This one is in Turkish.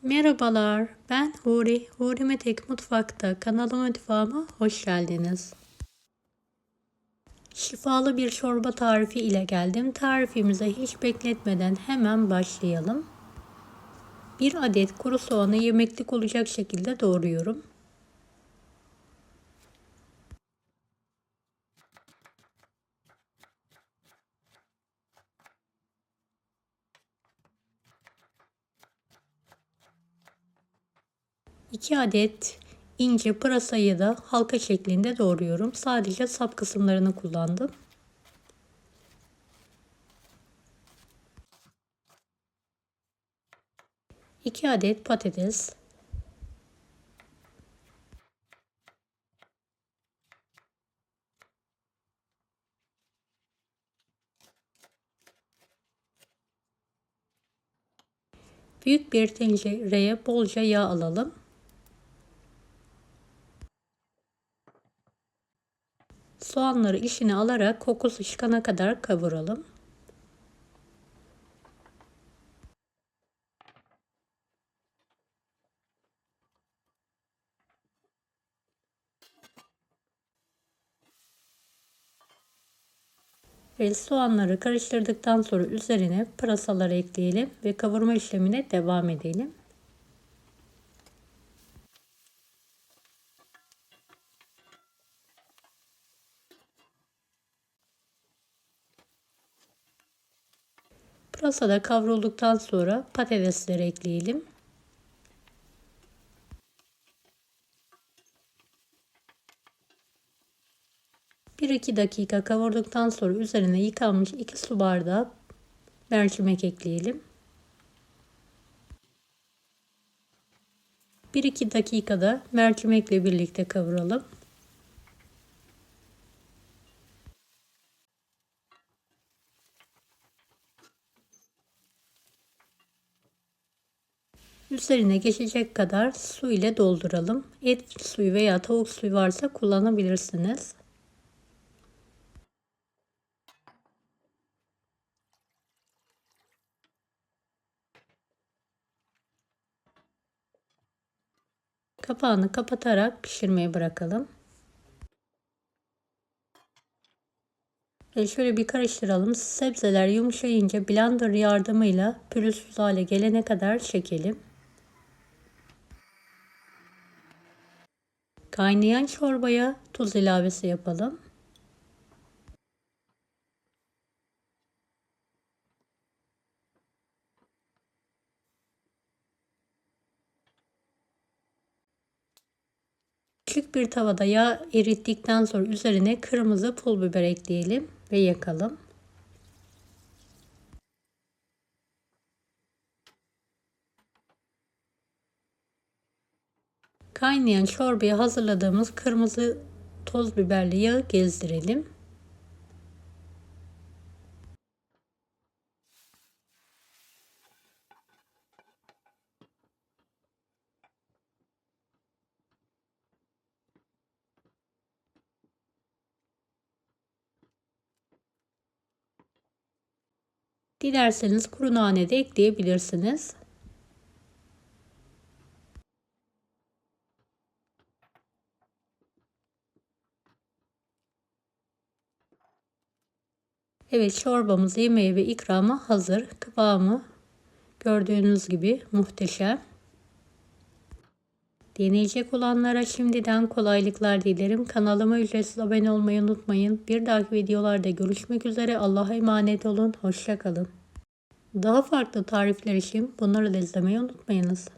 Merhabalar, ben Huri. Huri Metek Mutfak'ta kanalıma mutfağıma hoş geldiniz. Şifalı bir çorba tarifi ile geldim. Tarifimize hiç bekletmeden hemen başlayalım. 1 adet kuru soğanı yemeklik olacak şekilde doğruyorum. İki adet ince pırasayı da halka şeklinde doğruyorum. Sadece sap kısımlarını kullandım. 2 adet patates, 'büyük bir tencereye bolca yağ alalım. Soğanları içine alarak kokusu çıkana kadar kavuralım. Ve soğanları karıştırdıktan sonra üzerine pırasaları ekleyelim ve kavurma işlemine devam edelim. Pırasa da kavrulduktan sonra patatesleri ekleyelim. Bir iki dakika kavurduktan sonra üzerine yıkanmış 2 su bardağı mercimek ekleyelim. 1-2 dakikada mercimekle birlikte kavuralım. Üzerine geçecek kadar su ile dolduralım. Et suyu veya tavuk suyu varsa kullanabilirsiniz. Kapağını kapatarak pişirmeye bırakalım. Ve şöyle bir karıştıralım. Sebzeler yumuşayınca blender yardımıyla pürüzsüz hale gelene kadar çekelim. Kaynayan çorbaya tuz ilavesi yapalım. Küçük bir tavada yağ erittikten sonra üzerine kırmızı pul biber ekleyelim ve yakalım. Kaynayan çorbaya hazırladığımız kırmızı toz biberli yağı gezdirelim. Dilerseniz kuru nane de ekleyebilirsiniz. Evet, çorbamız yemeğe ve ikrama hazır. Kıvamı gördüğünüz gibi muhteşem. Deneyecek olanlara şimdiden kolaylıklar dilerim. Kanalıma ücretsiz abone olmayı unutmayın. Bir dahaki videolarda görüşmek üzere. Allah'a emanet olun. Hoşça kalın. Daha farklı tarifler için bunları da izlemeyi unutmayınız.